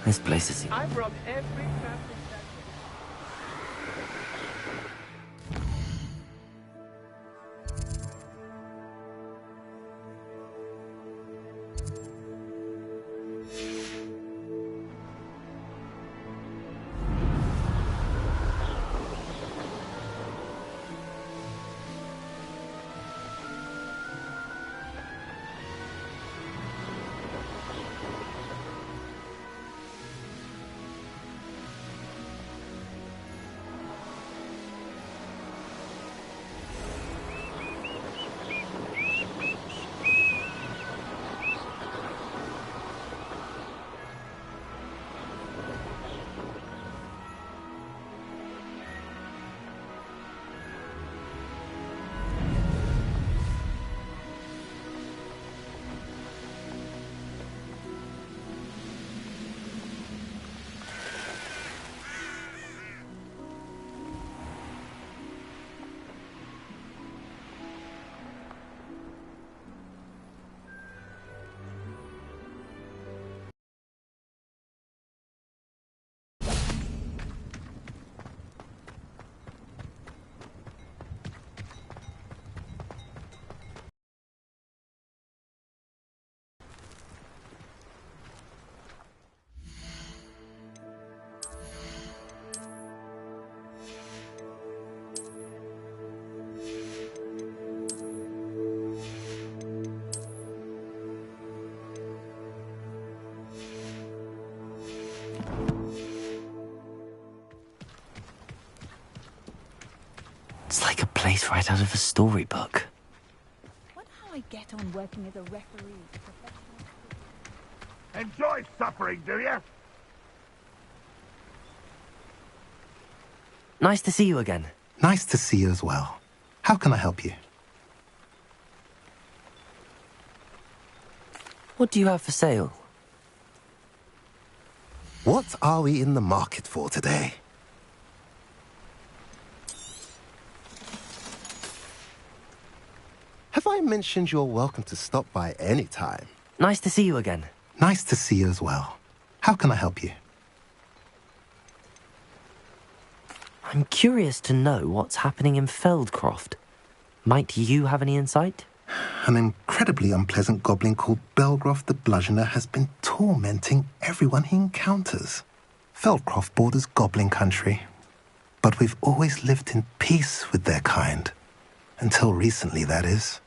This place is... I'm from every crafting sector. It's like a place right out of a storybook. Wonder how I get on working as a referee. Enjoy suffering, do you? Nice to see you again. Nice to see you as well. How can I help you? What do you have for sale? What are we in the market for today? Have I mentioned you're welcome to stop by any time? Nice to see you again. Nice to see you as well. How can I help you? I'm curious to know what's happening in Feldcroft. Might you have any insight? An incredibly unpleasant goblin called Belgroth the Bludgeoner has been tormenting everyone he encounters. Feldcroft borders goblin country, but we've always lived in peace with their kind. Until recently, that is.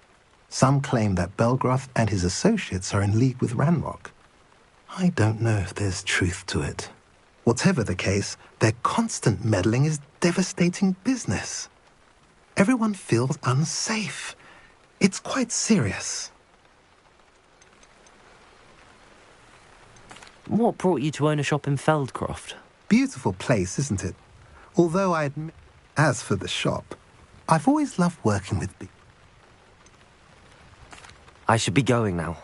Some claim that Belgroth and his associates are in league with Ranrock. I don't know if there's truth to it. Whatever the case, their constant meddling is devastating business. Everyone feels unsafe. It's quite serious. What brought you to own a shop in Feldcroft? Beautiful place, isn't it? Although I admit, as for the shop, I've always loved working with people. I should be going now.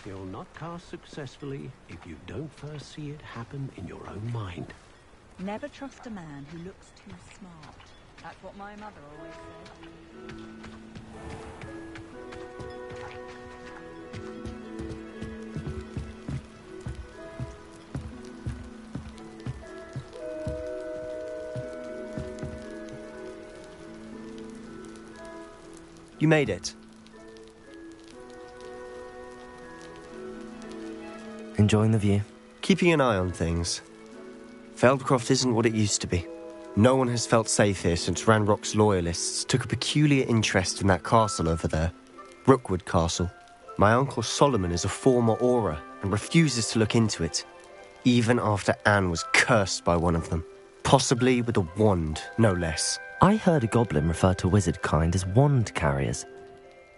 You'll not cast successfully if you don't first see it happen in your own mind. Never trust a man who looks too smart. That's what my mother always said. You made it. Enjoying the view? Keeping an eye on things. Feldcroft isn't what it used to be. No one has felt safe here since Ranrock's loyalists took a peculiar interest in that castle over there. Rookwood Castle. My uncle Solomon is a former Auror and refuses to look into it, even after Anne was cursed by one of them. Possibly with a wand, no less. I heard a goblin refer to wizard kind as wand carriers.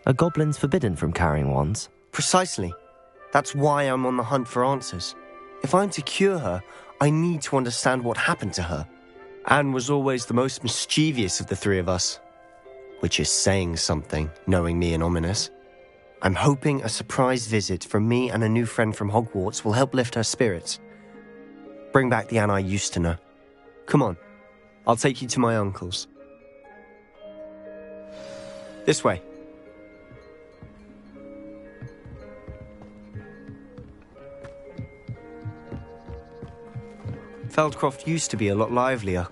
Are goblins forbidden from carrying wands? Precisely. That's why I'm on the hunt for answers. If I'm to cure her, I need to understand what happened to her. Anne was always the most mischievous of the three of us. Which is saying something, knowing me and Ominous. I'm hoping a surprise visit from me and a new friend from Hogwarts will help lift her spirits. Bring back the Anne I used to know. Come on, I'll take you to my uncle's. This way. Feldcroft used to be a lot livelier,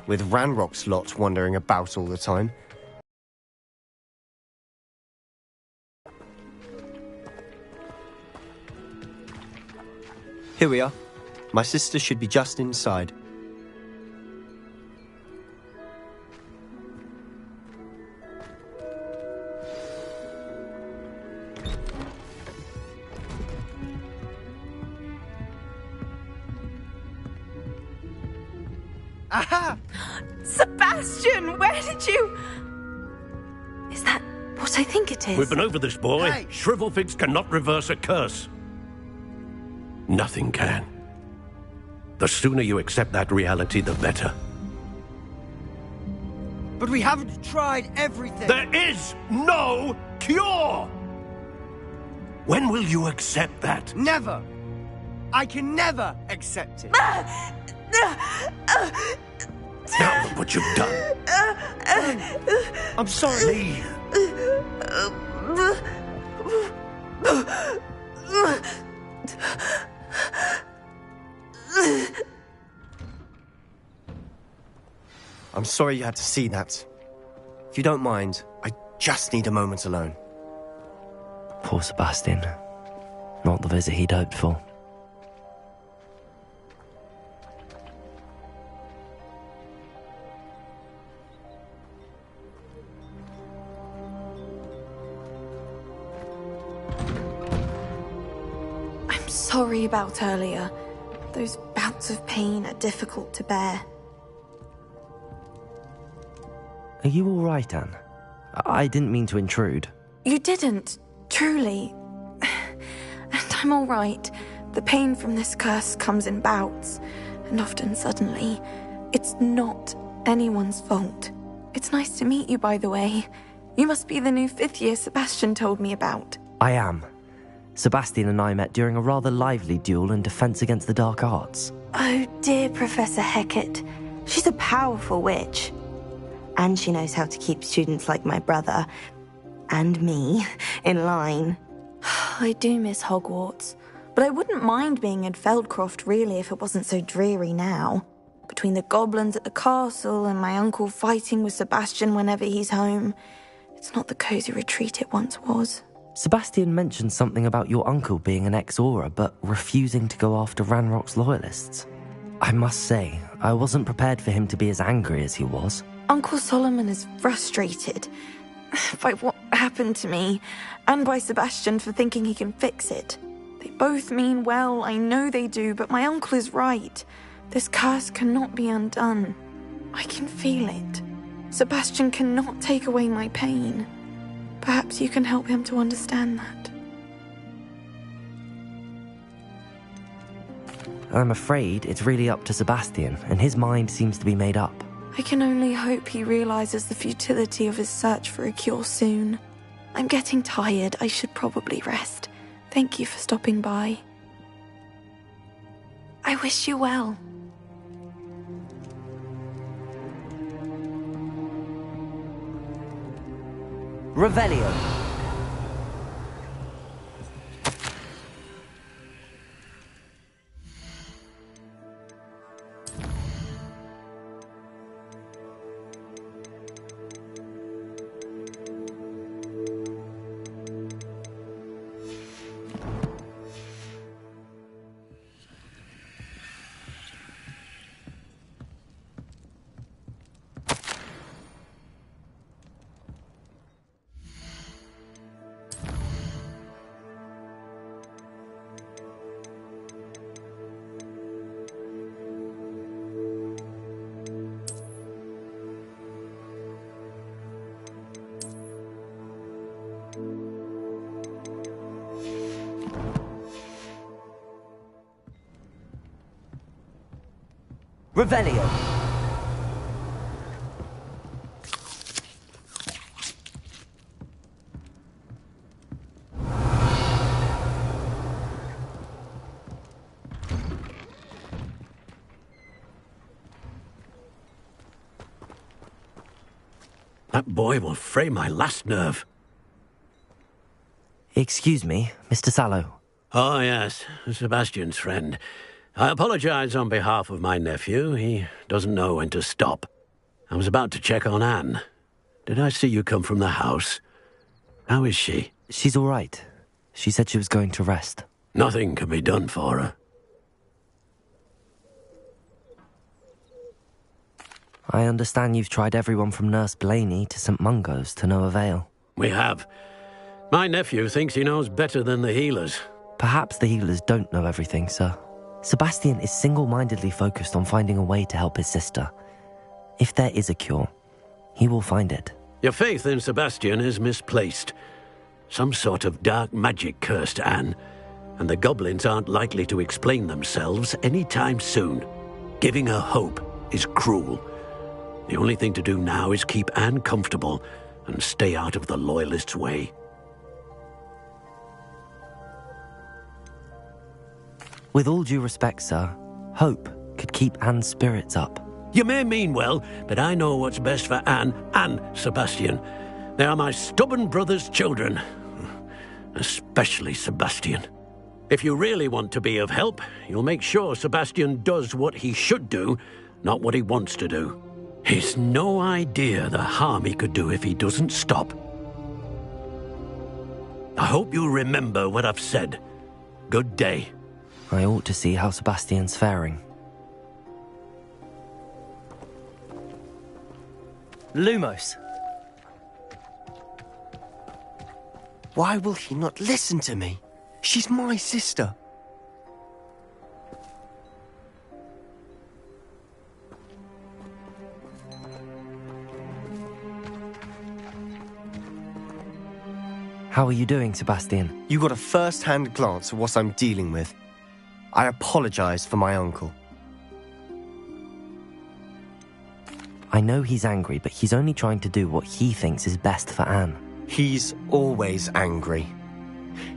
with Ranrock's lot wandering about all the time. Here we are. My sister should be just inside. Aha! Sebastian, where did you... Is that what I think it is? We've been over this, boy. Hey. Shrivelfigs cannot reverse a curse. Nothing can. The sooner you accept that reality, the better. But we haven't tried everything. There is no cure! When will you accept that? Never. I can never accept it. Now look what you've done. I'm sorry. Leave. I'm sorry you had to see that. If you don't mind, I just need a moment alone. Poor Sebastian. Not the visit he'd hoped for. I'm sorry about earlier. Those bouts of pain are difficult to bear. Are you all right, Anne? I didn't mean to intrude. You didn't, truly. And I'm all right. The pain from this curse comes in bouts, and often suddenly. It's not anyone's fault. It's nice to meet you, by the way. You must be the new 5th year Sebastian told me about. I am. Sebastian and I met during a rather lively duel in Defense Against the Dark Arts. Oh, dear Professor Hecat. She's a powerful witch. And she knows how to keep students like my brother, and me, in line. I do miss Hogwarts, but I wouldn't mind being in Feldcroft, really, if it wasn't so dreary now. Between the goblins at the castle and my uncle fighting with Sebastian whenever he's home, it's not the cosy retreat it once was. Sebastian mentioned something about your uncle being an ex-Auror, but refusing to go after Ranrock's loyalists. I must say, I wasn't prepared for him to be as angry as he was. Uncle Solomon is frustrated by what happened to me, and by Sebastian for thinking he can fix it. They both mean well, I know they do, but my uncle is right. This curse cannot be undone. I can feel it. Sebastian cannot take away my pain. Perhaps you can help him to understand that. I'm afraid it's really up to Sebastian, and his mind seems to be made up. I can only hope he realizes the futility of his search for a cure soon. I'm getting tired. I should probably rest. Thank you for stopping by. I wish you well. Revelio. Revelio. That boy will fray my last nerve. Excuse me, Mr. Sallow. Oh, yes, Sebastian's friend. I apologize on behalf of my nephew. He doesn't know when to stop. I was about to check on Anne. Did I see you come from the house? How is she? She's all right. She said she was going to rest. Nothing can be done for her. I understand you've tried everyone from Nurse Blaney to St. Mungo's to no avail. We have. My nephew thinks he knows better than the healers. Perhaps the healers don't know everything, sir. Sebastian is single-mindedly focused on finding a way to help his sister. If there is a cure, he will find it. Your faith in Sebastian is misplaced. Some sort of dark magic cursed Anne, and the goblins aren't likely to explain themselves anytime soon. Giving her hope is cruel. The only thing to do now is keep Anne comfortable and stay out of the Loyalists' way. With all due respect, sir, hope could keep Anne's spirits up. You may mean well, but I know what's best for Anne and Sebastian. They are my stubborn brother's children. Especially Sebastian. If you really want to be of help, you'll make sure Sebastian does what he should do, not what he wants to do. He's no idea the harm he could do if he doesn't stop. I hope you'll remember what I've said. Good day. I ought to see how Sebastian's faring. Lumos. Why will he not listen to me? She's my sister. How are you doing, Sebastian? You got a first-hand glance at what I'm dealing with. I apologize for my uncle. I know he's angry, but he's only trying to do what he thinks is best for Anne. He's always angry.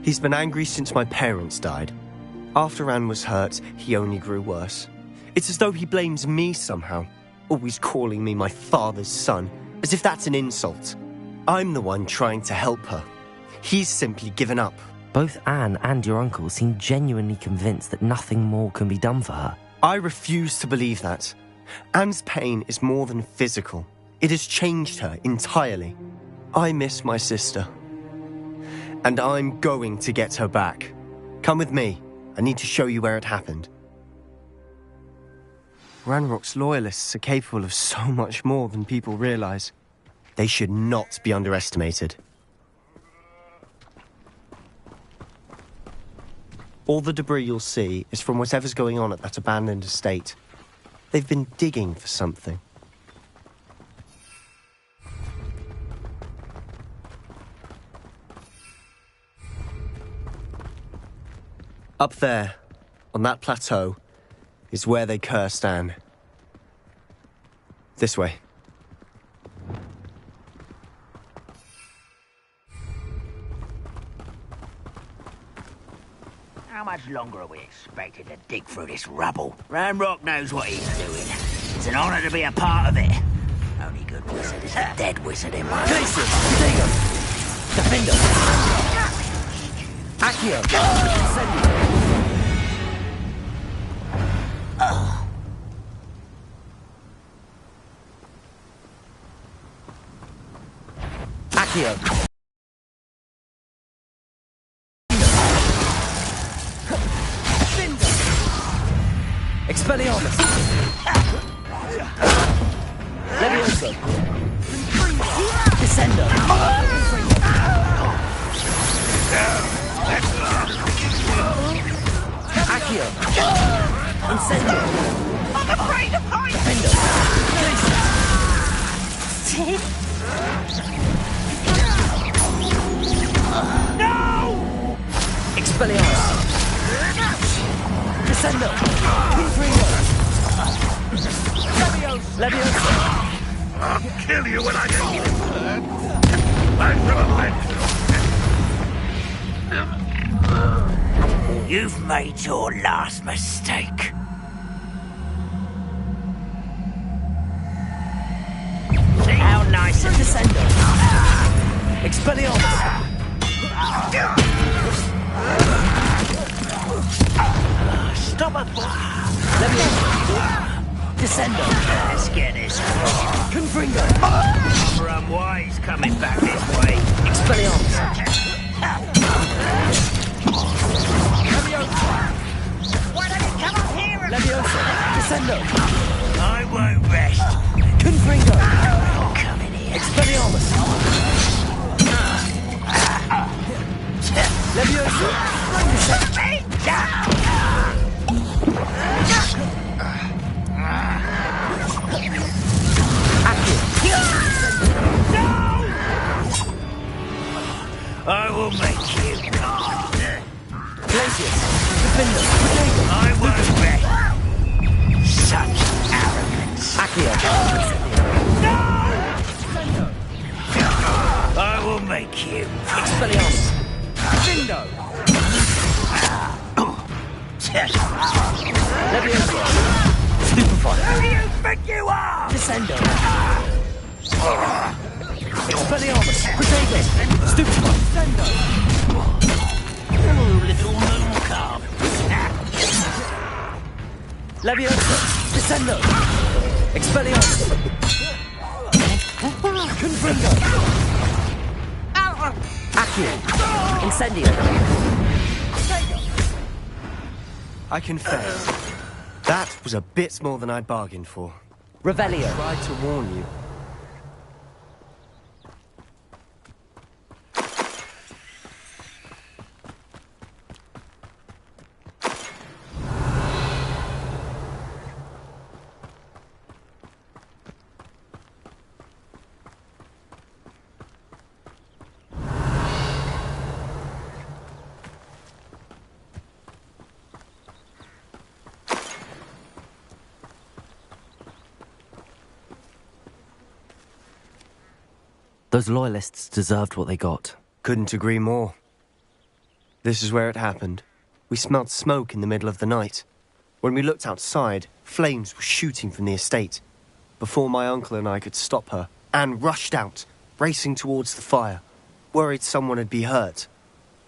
He's been angry since my parents died. After Anne was hurt, he only grew worse. It's as though he blames me somehow, always calling me my father's son, as if that's an insult. I'm the one trying to help her. He's simply given up. Both Anne and your uncle seem genuinely convinced that nothing more can be done for her. I refuse to believe that. Anne's pain is more than physical. It has changed her entirely. I miss my sister. And I'm going to get her back. Come with me. I need to show you where it happened. Ranrock's loyalists are capable of so much more than people realize. They should not be underestimated. All the debris you'll see is from whatever's going on at that abandoned estate. They've been digging for something. Up there, on that plateau, is where they cursed Anne. This way. How much longer are we expected to dig through this rubble? Ranrock knows what he's doing. It's an honor to be a part of it. Only good wizard is a dead wizard in my Jason! Potato! Defender! Accio! Incendio! Accio! Expelliarmus! Levioso! Descendo! Accio! Incendio! I'm afraid of heights! Defendo! No! Expelliarmus! Descendo! Levioso! I'll kill you when I get you. I'm from a You've made your last mistake. How nice of Descendo! Expelliarmus! Stop it! Levioso! Descendo! Let's get this right. Confringo! More unwise coming back this way. Expelliarmus! Why don't you come up here and... Levioso! Descendo! I won't rest. Confringo! Come in here. Expelliarmus! Levioso! I will make you. Glacius! Defender! I won't rest. Such arrogance. Accio! I will make you. Expelliarmus! Window. Levioso! Stupefy! Who do you think you are? Descendo! Expelliarmus! Protego! Stupefy! Descendo! Oh, little gnome carp. Levioso! Descendo! Expelliarmus! Confringo! Accio! Incendio! I confess, that was a bit more than I'd bargained for. Revelio! Tried to warn you. Those loyalists deserved what they got. Couldn't agree more. This is where it happened. We smelled smoke in the middle of the night. When we looked outside, flames were shooting from the estate. Before my uncle and I could stop her, Anne rushed out, racing towards the fire, worried someone had been hurt.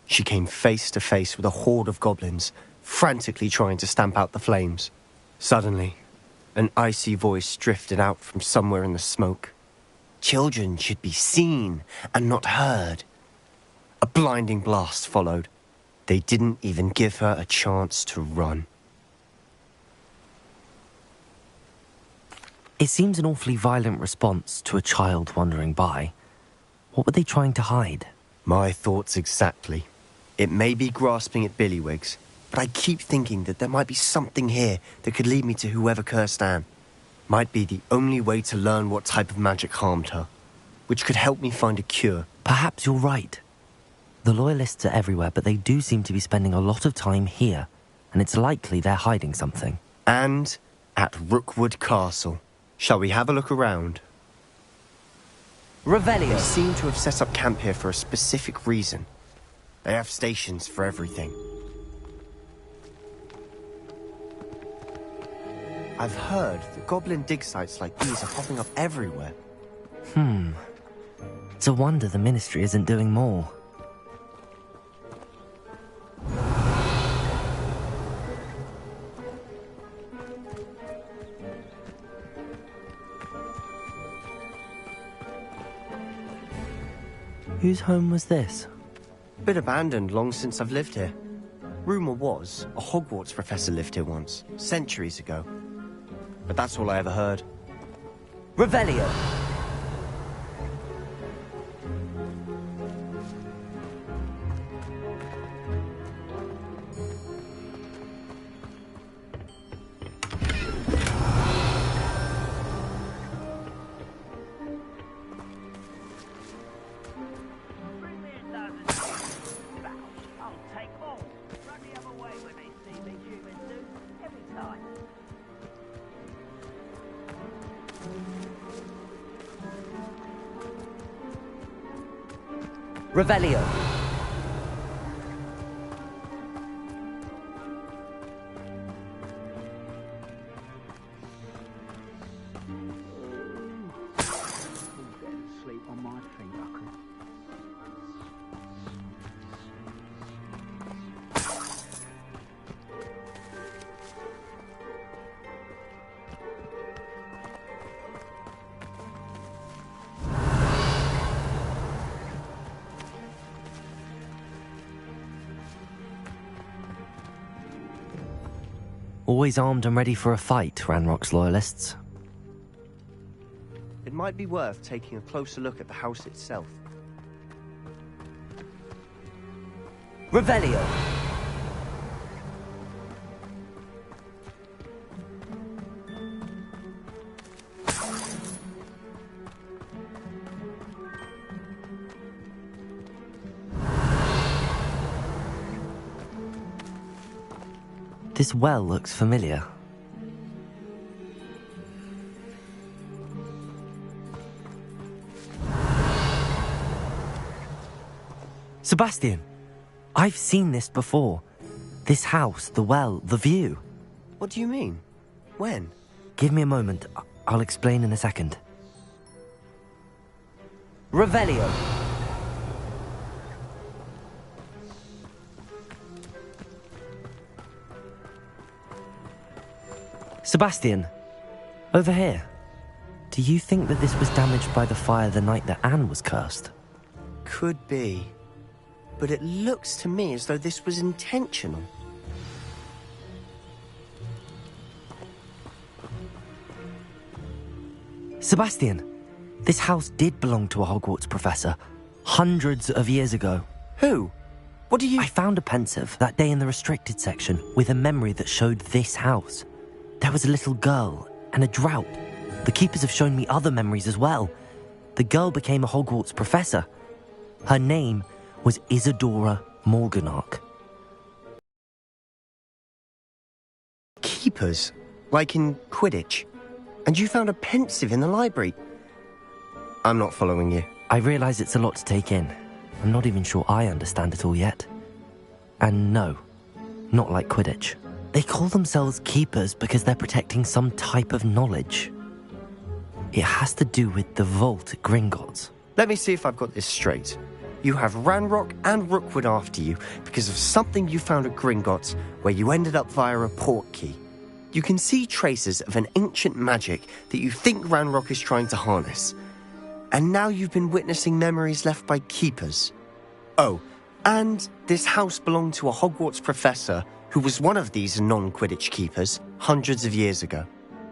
She came face to face with a horde of goblins, frantically trying to stamp out the flames. Suddenly, an icy voice drifted out from somewhere in the smoke. Children should be seen and not heard. A blinding blast followed. They didn't even give her a chance to run. It seems an awfully violent response to a child wandering by. What were they trying to hide? My thoughts exactly. It may be grasping at Billywigs, but I keep thinking that there might be something here that could lead me to whoever cursed Anne. Might be the only way to learn what type of magic harmed her, which could help me find a cure. Perhaps you're right. The loyalists are everywhere, but they do seem to be spending a lot of time here, and it's likely they're hiding something. And at Rookwood Castle. Shall we have a look around? Revelio. They seem to have set up camp here for a specific reason. They have stations for everything. I've heard that goblin dig sites like these are popping up everywhere. It's a wonder the Ministry isn't doing more. Whose home was this? Been abandoned long since I've lived here. Rumour was a Hogwarts professor lived here once, centuries ago. But that's all I ever heard. Revelio. Revelio. Sleep on my feet, I could. Always armed and ready for a fight, Ranrock's loyalists. It might be worth taking a closer look at the house itself. Revelio. This well looks familiar. Sebastian, I've seen this before. This house, the well, the view. What do you mean? When? Give me a moment. I'll explain in a second. Revelio. Sebastian, over here. Do you think that this was damaged by the fire the night that Anne was cursed? Could be. But it looks to me as though this was intentional. Sebastian, this house did belong to a Hogwarts professor, hundreds of years ago. Who? What do you... I found a pensive that day in the restricted section with a memory that showed this house. There was a little girl and a drought. The keepers have shown me other memories as well. The girl became a Hogwarts professor. Her name was Isadora Morganach. Keepers? Like in Quidditch? And you found a pensive in the library? I'm not following you. I realise it's a lot to take in. I'm not even sure I understand it all yet. And no, not like Quidditch. They call themselves keepers because they're protecting some type of knowledge. It has to do with the vault at Gringotts. Let me see if I've got this straight. You have Ranrock and Rookwood after you because of something you found at Gringotts where you ended up via a portkey. You can see traces of an ancient magic that you think Ranrock is trying to harness. And now you've been witnessing memories left by keepers. Oh, and this house belonged to a Hogwarts professor who was one of these non-Quidditch keepers hundreds of years ago.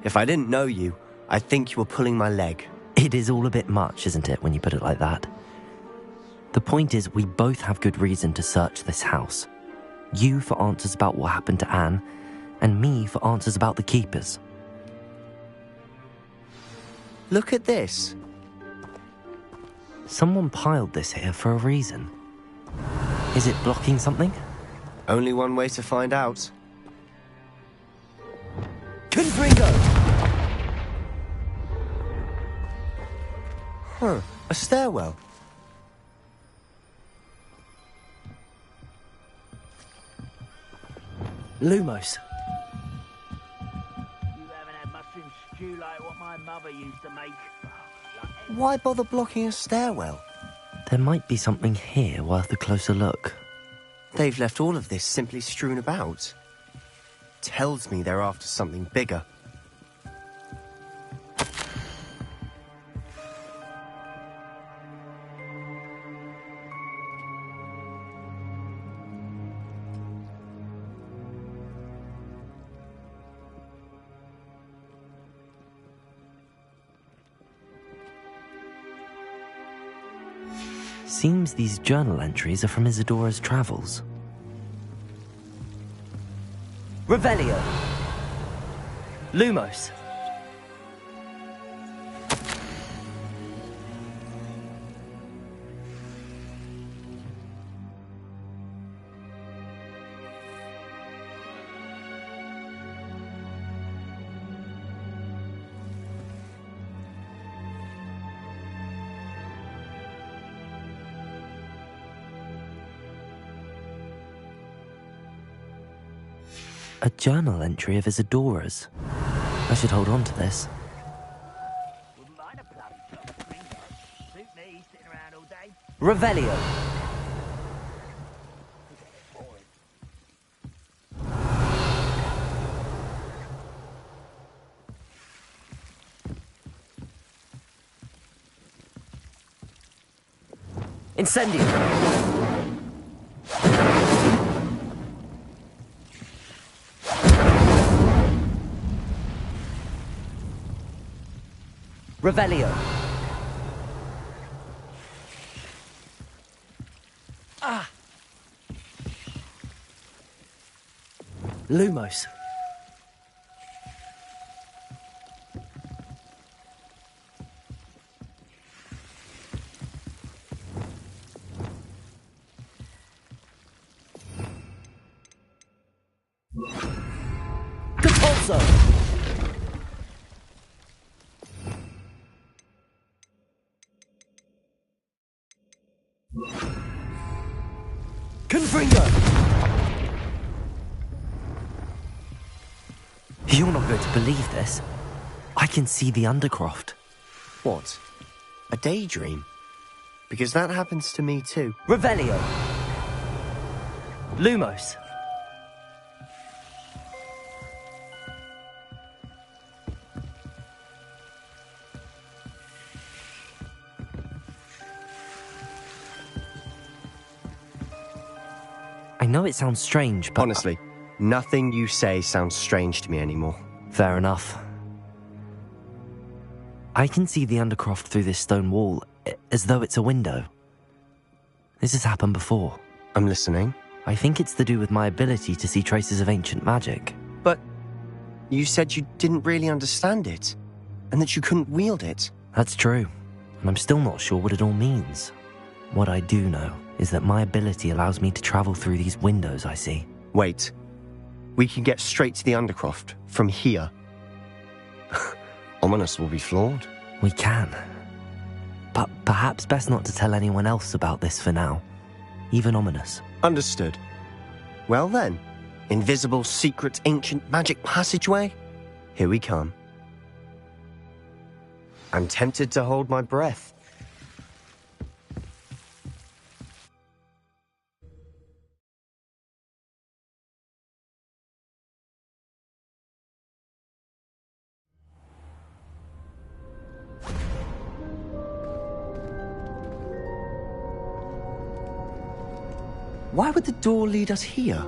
If I didn't know you, I'd think you were pulling my leg. It is all a bit much, isn't it, when you put it like that? The point is, we both have good reason to search this house. You for answers about what happened to Anne, and me for answers about the keepers. Look at this. Someone piled this here for a reason. Is it blocking something? Only one way to find out. Confringo! Huh, a stairwell. Lumos. You haven't had mushroom stew like what my mother used to make. Why bother blocking a stairwell? There might be something here worth a closer look. They've left all of this simply strewn about. Tells me they're after something bigger. Seems these journal entries are from Isadora's travels. Revelio. Lumos. A journal entry of Isadora's. I should hold on to this. Wouldn't mind a bloody top of drink. Suit me, sitting around all day. Revelio. Incendio. Revelio. Ah. Lumos. Compulso. Confringo! You're not going to believe this. I can see the Undercroft. What? A daydream? Because that happens to me too. Revelio. Lumos. I know it sounds strange, but... Honestly, nothing you say sounds strange to me anymore. Fair enough. I can see the Undercroft through this stone wall, as though it's a window. This has happened before. I'm listening. I think it's to do with my ability to see traces of ancient magic. But you said you didn't really understand it, and that you couldn't wield it. That's true, and I'm still not sure what it all means. What I do know is that my ability allows me to travel through these windows I see. Wait. We can get straight to the Undercroft from here. Ominous will be flawed. We can. But perhaps best not to tell anyone else about this for now. Even Ominous. Understood. Well then, invisible, secret, ancient magic passageway? Here we come. I'm tempted to hold my breath. Why would the door lead us here?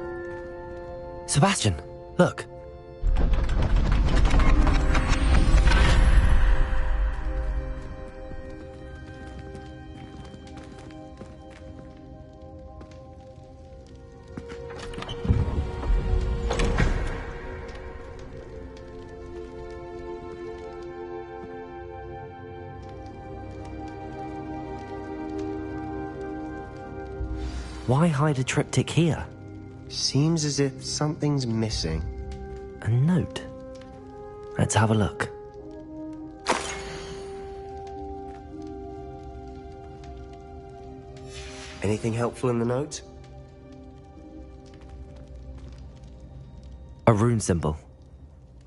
Sebastian, look. Why hide a triptych here? Seems as if something's missing. A note. Let's have a look. Anything helpful in the note? A rune symbol.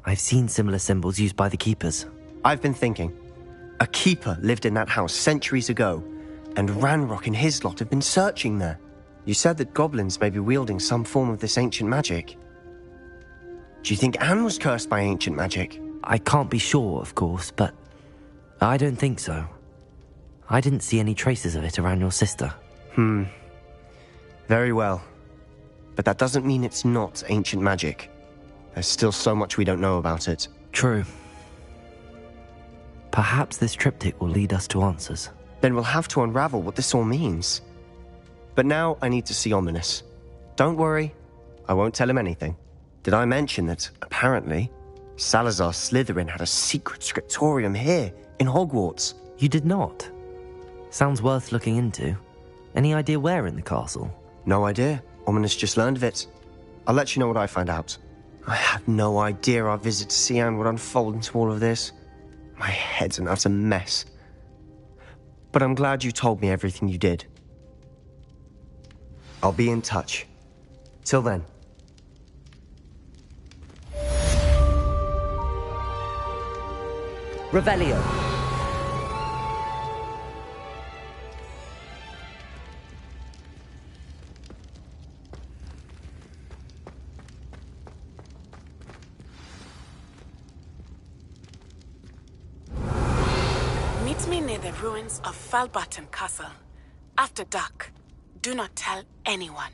I've seen similar symbols used by the keepers. I've been thinking. A keeper lived in that house centuries ago, and Ranrock and his lot have been searching there. You said that goblins may be wielding some form of this ancient magic. Do you think Anne was cursed by ancient magic? I can't be sure, of course, but I don't think so. I didn't see any traces of it around your sister. Very well. But that doesn't mean it's not ancient magic. There's still so much we don't know about it. True. Perhaps this triptych will lead us to answers. Then we'll have to unravel what this all means. But now I need to see Ominous. Don't worry, I won't tell him anything. Did I mention that, apparently, Salazar Slytherin had a secret scriptorium here in Hogwarts? You did not? Sounds worth looking into. Any idea where in the castle? No idea. Ominous just learned of it. I'll let you know what I find out. I had no idea our visit to Sian would unfold into all of this. My head's an utter mess. But I'm glad you told me everything you did. I'll be in touch. Till then. Revelio. Meet me near the ruins of Falbaton Castle. After dark. Do not tell anyone.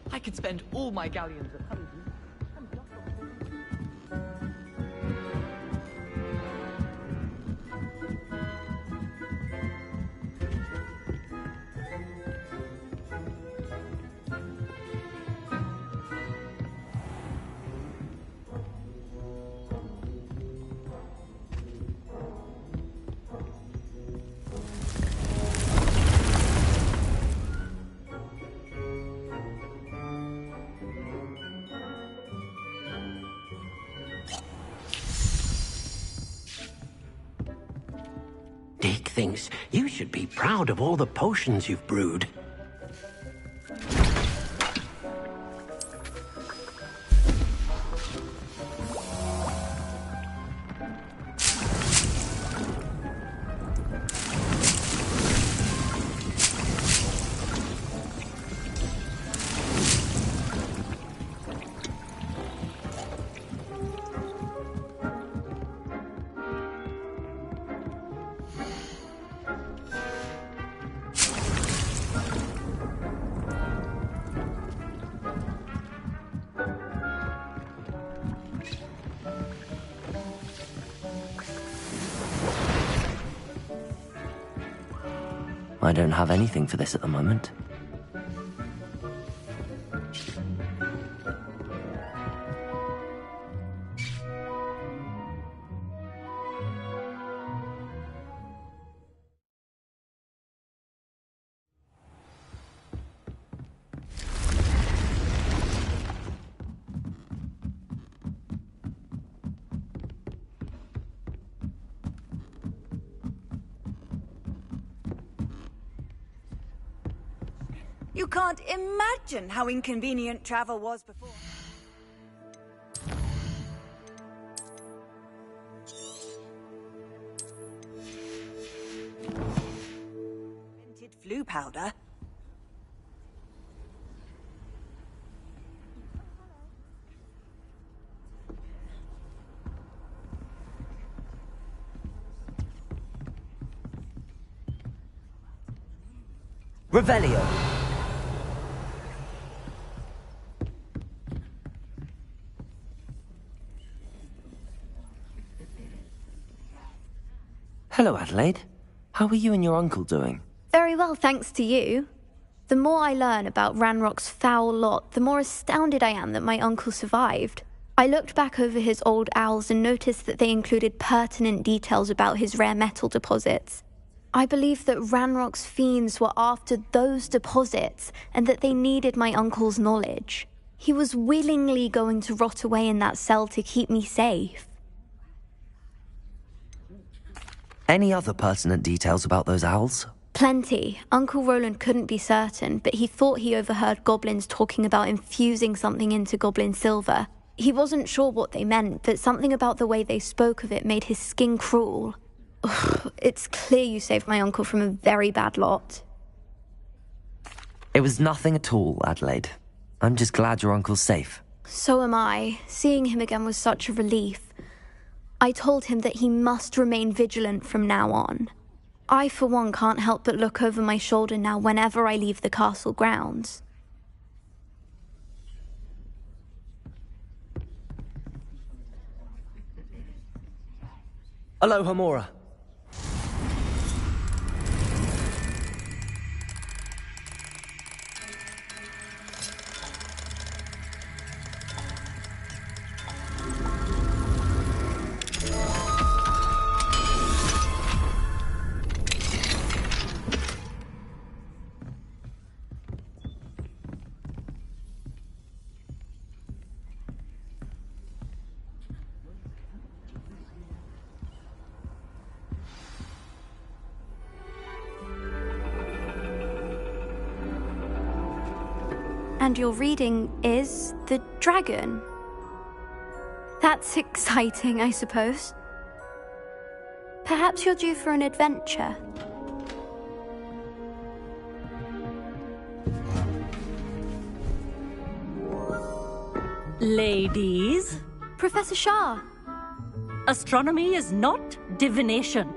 I could spend all my galleons at home. Dick thinks you should be proud of all the potions you've brewed. I don't have anything for this at the moment. You can't imagine how inconvenient travel was before. Invented flu powder. Revelio. Hello, Adelaide. How are you and your uncle doing? Very well, thanks to you. The more I learn about Ranrock's foul lot, the more astounded I am that my uncle survived. I looked back over his old owls and noticed that they included pertinent details about his rare metal deposits. I believe that Ranrock's fiends were after those deposits and that they needed my uncle's knowledge. He was willingly going to rot away in that cell to keep me safe. Any other pertinent details about those owls? Plenty. Uncle Roland couldn't be certain, but he thought he overheard goblins talking about infusing something into goblin silver. He wasn't sure what they meant, but something about the way they spoke of it made his skin crawl. Ugh, it's clear you saved my uncle from a very bad lot. It was nothing at all, Adelaide. I'm just glad your uncle's safe. So am I. Seeing him again was such a relief. I told him that he must remain vigilant from now on. I, for one, can't help but look over my shoulder now whenever I leave the castle grounds. Aloha, Mora. And your reading is The Dragon. That's exciting, I suppose. Perhaps you're due for an adventure. Ladies. Professor Shah. Astronomy is not divination.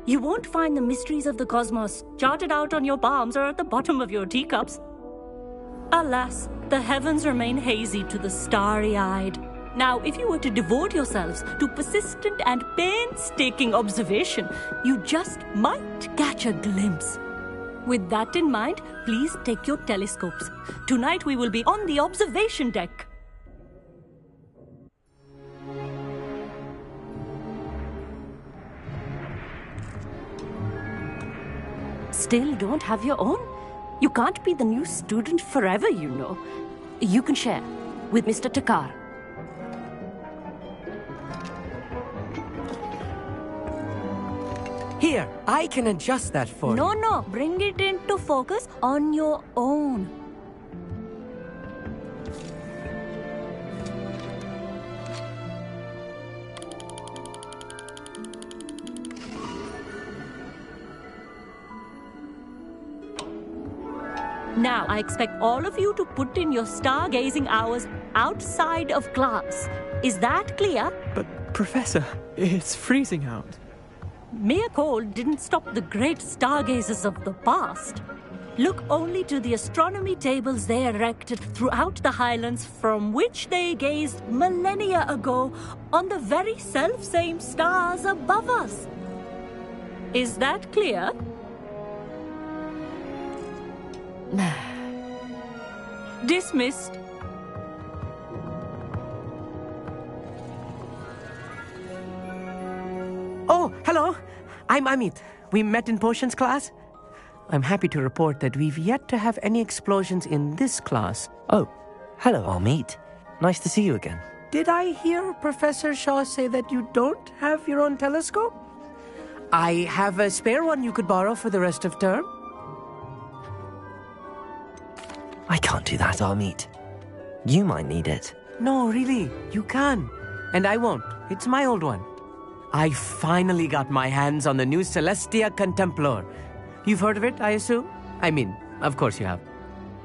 You won't find the mysteries of the cosmos charted out on your palms or at the bottom of your teacups. Alas, the heavens remain hazy to the starry-eyed. Now, if you were to devote yourselves to persistent and painstaking observation, you just might catch a glimpse. With that in mind, please take your telescopes. Tonight we will be on the observation deck. Still don't have your own? You can't be the new student forever, you know. You can share with Mr. Takar. Here, I can adjust that for you. No, bring it into focus on your own. Now, I expect all of you to put in your stargazing hours outside of class. Is that clear? But, Professor, it's freezing out. Mere cold didn't stop the great stargazers of the past. Look only to the astronomy tables they erected throughout the Highlands from which they gazed millennia ago on the very self-same stars above us. Is that clear? Dismissed. Oh, hello. I'm Amit. We met in potions class. I'm happy to report that we've yet to have any explosions in this class. Oh, hello, Amit. Nice to see you again. Did I hear Professor Shaw say that you don't have your own telescope? I have a spare one you could borrow for the rest of term. I can't do that, Amit. You might need it. No, really, you can. And I won't. It's my old one. I finally got my hands on the new Celestia Contemplar. You've heard of it, I assume? I mean, of course you have.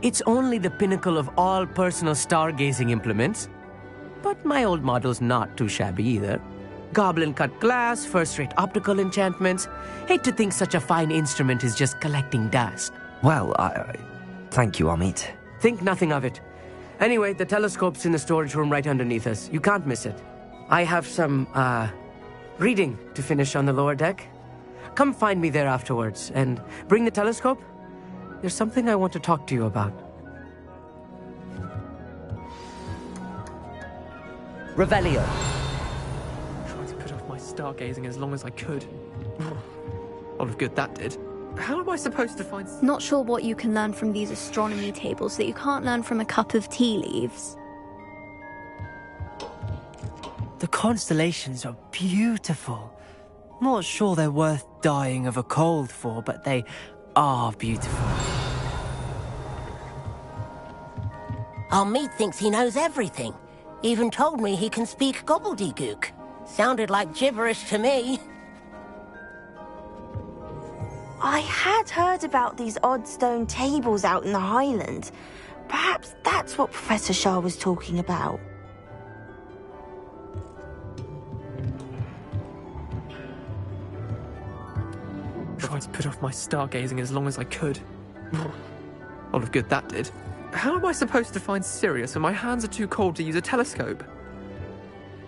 It's only the pinnacle of all personal stargazing implements. But my old model's not too shabby either. Goblin-cut glass, first-rate optical enchantments. Hate to think such a fine instrument is just collecting dust. Well, thank you, Amit. Think nothing of it. Anyway, the telescope's in the storage room right underneath us. You can't miss it. I have some, reading to finish on the lower deck. Come find me there afterwards, and bring the telescope. There's something I want to talk to you about. Revelio. Tried to put off my stargazing as long as I could. A lot of good that did. How am I supposed to find... Not sure what you can learn from these astronomy tables that you can't learn from a cup of tea leaves. The constellations are beautiful. Not sure they're worth dying of a cold for, but they are beautiful. Amit thinks he knows everything. Even told me he can speak gobbledygook. Sounded like gibberish to me. I had heard about these odd stone tables out in the Highlands. Perhaps that's what Professor Shah was talking about. Tried to put off my stargazing as long as I could. A lot of good that did. How am I supposed to find Sirius when my hands are too cold to use a telescope?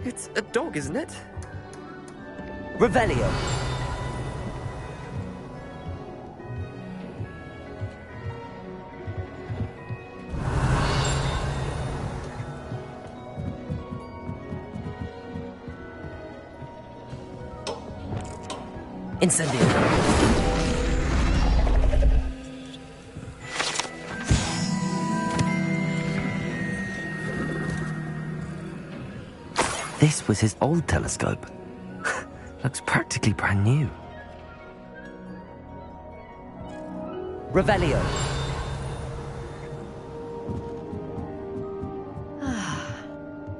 It's a dog, isn't it? Revelio. Incendio. This was his old telescope. Looks practically brand new. Revelio.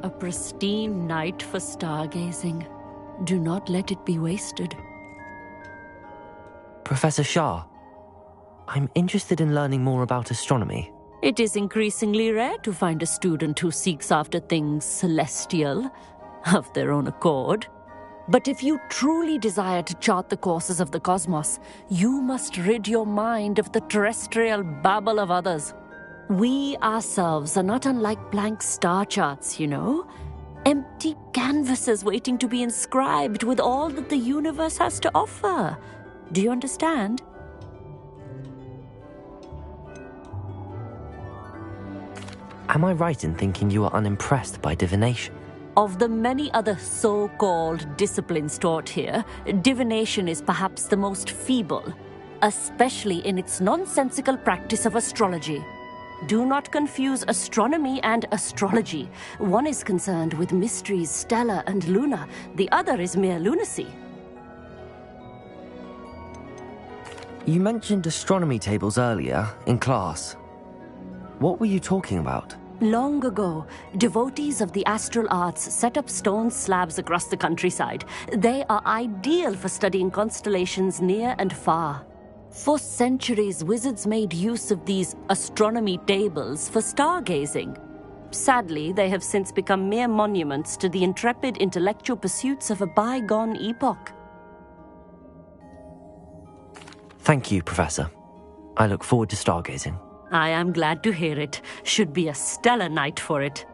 A pristine night for stargazing. Do not let it be wasted. Professor Shah, I'm interested in learning more about astronomy. It is increasingly rare to find a student who seeks after things celestial, of their own accord. But if you truly desire to chart the courses of the cosmos, you must rid your mind of the terrestrial babble of others. We ourselves are not unlike blank star charts, you know? Empty canvases waiting to be inscribed with all that the universe has to offer. Do you understand? Am I right in thinking you are unimpressed by divination? Of the many other so-called disciplines taught here, divination is perhaps the most feeble, especially in its nonsensical practice of astrology. Do not confuse astronomy and astrology. One is concerned with mysteries stellar and lunar, the other is mere lunacy. You mentioned astronomy tables earlier, in class. What were you talking about? Long ago, devotees of the astral arts set up stone slabs across the countryside. They are ideal for studying constellations near and far. For centuries, wizards made use of these astronomy tables for stargazing. Sadly, they have since become mere monuments to the intrepid intellectual pursuits of a bygone epoch. Thank you, Professor. I look forward to stargazing. I am glad to hear it. Should be a stellar night for it.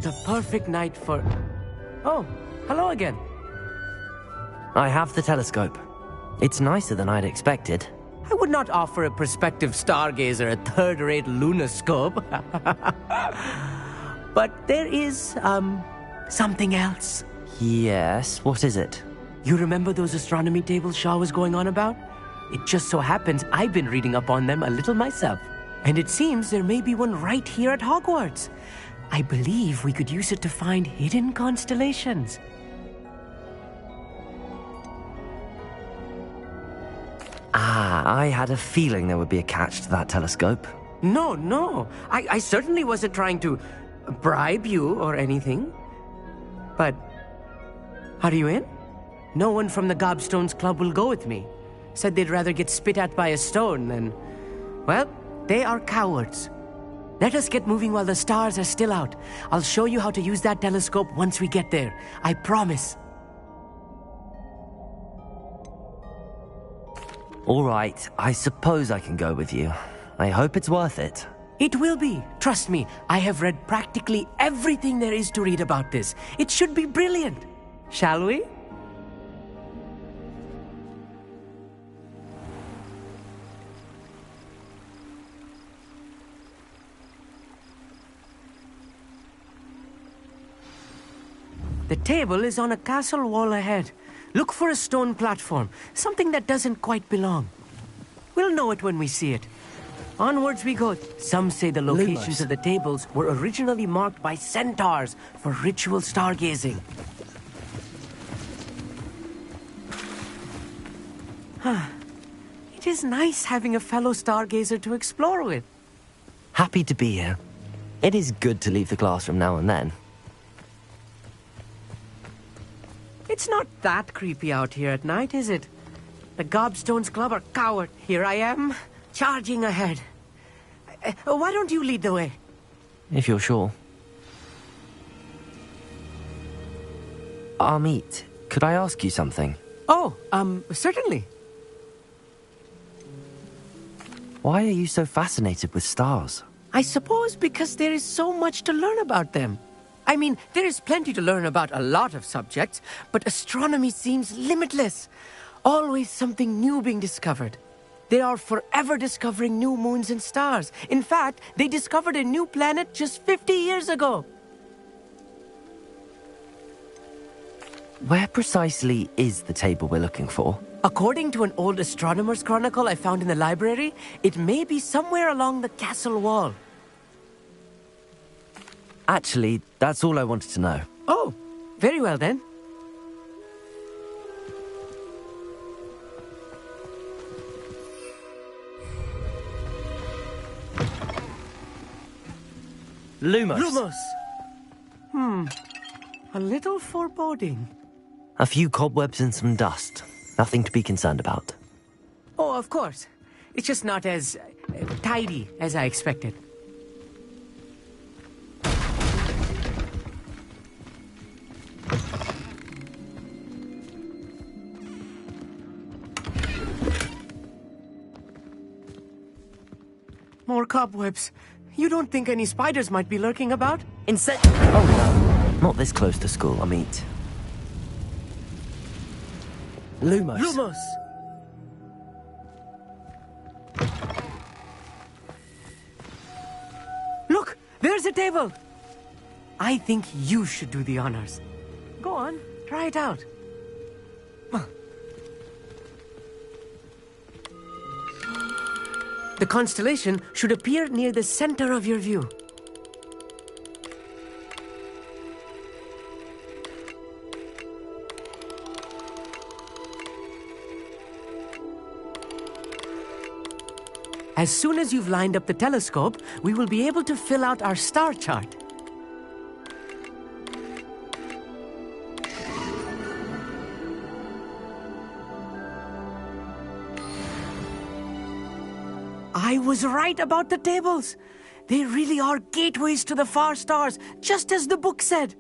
The perfect night for... Oh, hello again. I have the telescope. It's nicer than I'd expected. I would not offer a prospective stargazer a third-rate lunoscope. But there is, something else. Yes, what is it? You remember those astronomy tables Shaw was going on about? It just so happens I've been reading up on them a little myself. And it seems there may be one right here at Hogwarts. I believe we could use it to find hidden constellations. I had a feeling there would be a catch to that telescope. No. I certainly wasn't trying to bribe you or anything. But, are you in? No one from the Gobstones Club will go with me. Said they'd rather get spit at by a stone than... Well, they are cowards. Let us get moving while the stars are still out. I'll show you how to use that telescope once we get there. I promise. All right, I suppose I can go with you. I hope it's worth it. It will be. Trust me, I have read practically everything there is to read about this. It should be brilliant. Shall we? The table is on a castle wall ahead. Look for a stone platform, something that doesn't quite belong. We'll know it when we see it. Onwards we go. Some say the locations of the tables were originally marked by centaurs for ritual stargazing. It is nice having a fellow stargazer to explore with. Happy to be here. It is good to leave the classroom now and then. It's not that creepy out here at night, is it? The Gobstones Club are coward. Here I am, charging ahead. Why don't you lead the way? If you're sure. Amit, could I ask you something? Oh, certainly. Why are you so fascinated with stars? I suppose because there is so much to learn about them. I mean, there is plenty to learn about a lot of subjects, but astronomy seems limitless. Always something new being discovered. They are forever discovering new moons and stars. In fact, they discovered a new planet just 50 years ago. Where precisely is the table we're looking for? According to an old astronomer's chronicle I found in the library, it may be somewhere along the castle wall. Actually, that's all I wanted to know. Oh, very well then. Lumos. A little foreboding. A few cobwebs and some dust. Nothing to be concerned about. Oh, of course. It's just not as tidy as I expected. More cobwebs. You don't think any spiders might be lurking about? Oh no, not this close to school, Amit. Lumos. Look, there's a table. I think you should do the honors. Go on, try it out. The constellation should appear near the center of your view. As soon as you've lined up the telescope, we will be able to fill out our star chart. I was right about the tables. They really are gateways to the far stars, just as the book said.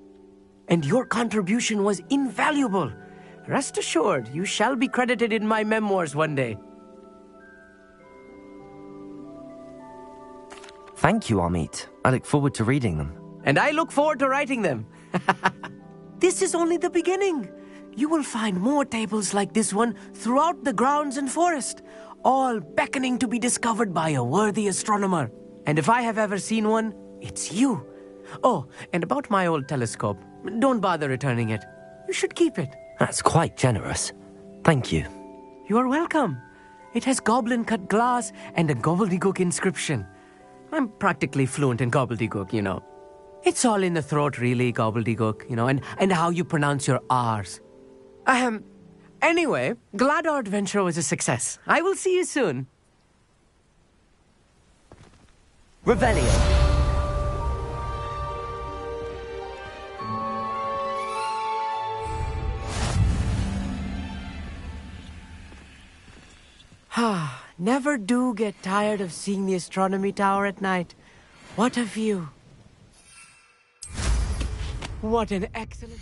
And your contribution was invaluable. Rest assured, you shall be credited in my memoirs one day. Thank you, Amit. I look forward to reading them. and I look forward to writing them. This is only the beginning. You will find more tables like this one throughout the grounds and forest, all beckoning to be discovered by a worthy astronomer. And if I have ever seen one, it's you. Oh, and about my old telescope, don't bother returning it. You should keep it. That's quite generous. Thank you. You are welcome. It has goblin-cut glass and a gobbledygook inscription. I'm practically fluent in gobbledygook, you know. It's all in the throat, really, gobbledygook, you know, and how you pronounce your R's. Anyway, glad our adventure was a success. I will see you soon. Revelio. Never do get tired of seeing the astronomy tower at night. What a view. What an excellent...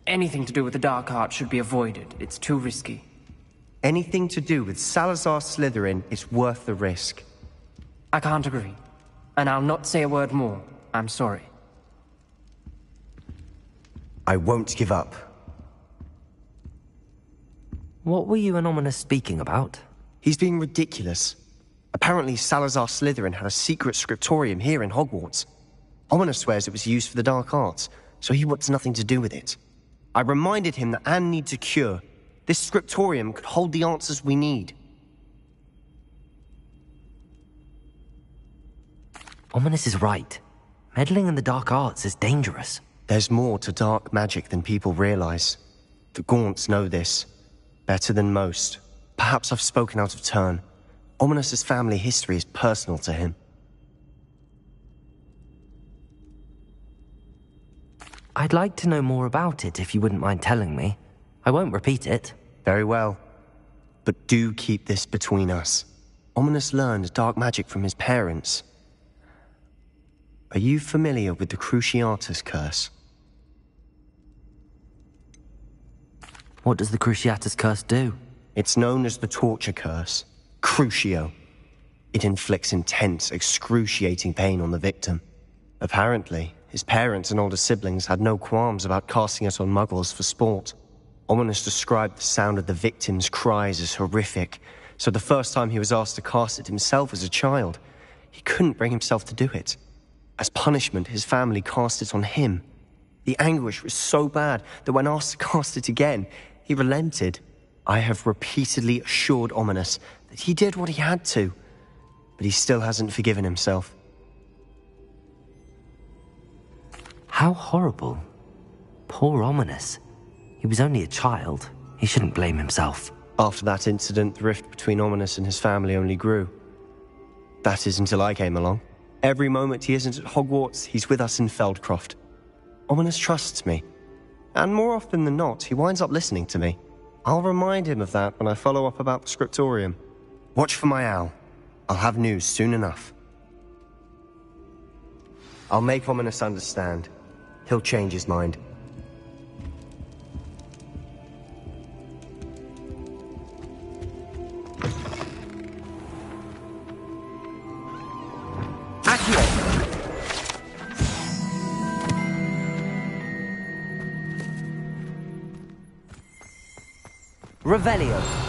Anything to do with the dark art should be avoided. It's too risky. Anything to do with Salazar Slytherin is worth the risk. I can't agree. And I'll not say a word more. I'm sorry. I won't give up. What were you and Ominous speaking about? He's being ridiculous. Apparently, Salazar Slytherin had a secret scriptorium here in Hogwarts. Ominous swears it was used for the dark arts, so he wants nothing to do with it. I reminded him that Anne needs a cure. This scriptorium could hold the answers we need. Ominous is right. Meddling in the dark arts is dangerous. There's more to dark magic than people realize. The Gaunts know this. Better than most. Perhaps I've spoken out of turn. Ominous's family history is personal to him. I'd like to know more about it if you wouldn't mind telling me. I won't repeat it. Very well. But do keep this between us. Ominous learned dark magic from his parents. Are you familiar with the Cruciatus Curse? What does the Cruciatus Curse do? It's known as the Torture Curse. Crucio. It inflicts intense, excruciating pain on the victim. Apparently, his parents and older siblings had no qualms about casting it on muggles for sport. Ominous described the sound of the victim's cries as horrific, so the first time he was asked to cast it himself as a child, he couldn't bring himself to do it. As punishment, his family cast it on him. The anguish was so bad that when asked to cast it again, he relented. I have repeatedly assured Ominous that he did what he had to, but he still hasn't forgiven himself. How horrible. Poor Ominous. He was only a child. He shouldn't blame himself. After that incident, the rift between Ominous and his family only grew. That is until I came along. Every moment he isn't at Hogwarts, he's with us in Feldcroft. Ominous trusts me. And more often than not, he winds up listening to me. I'll remind him of that when I follow up about the scriptorium. Watch for my owl. I'll have news soon enough. I'll make Ominous understand. He'll change his mind. Revelio.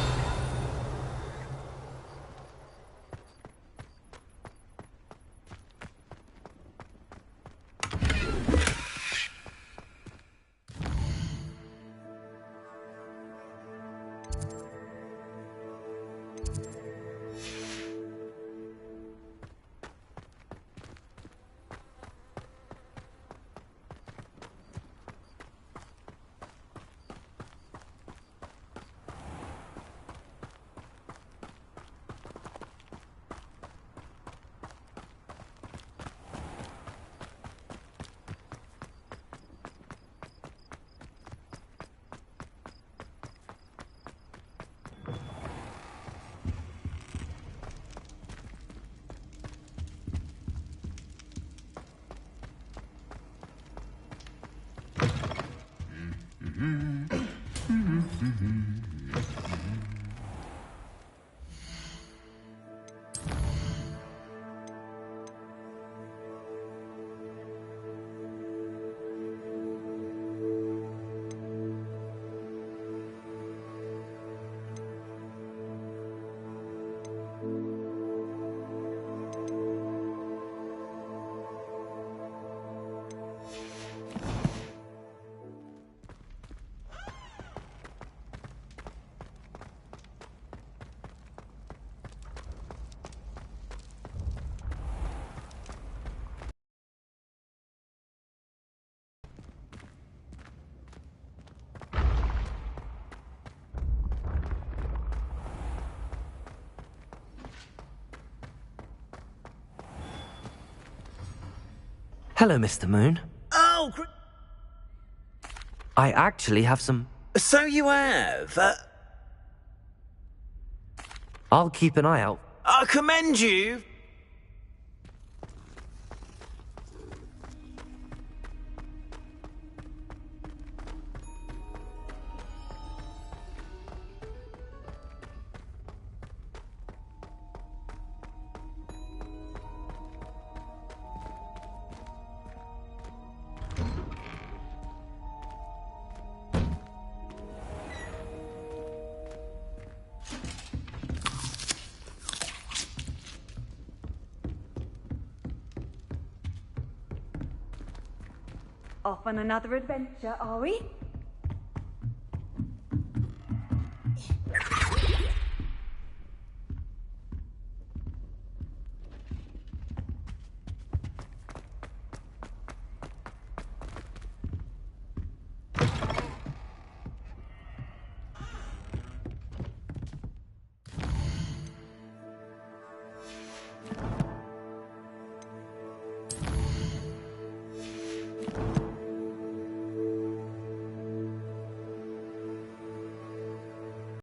Hello, Mr. Moon. Oh, I actually have some... so you have? I'll keep an eye out. I commend you. Off on another adventure, are we?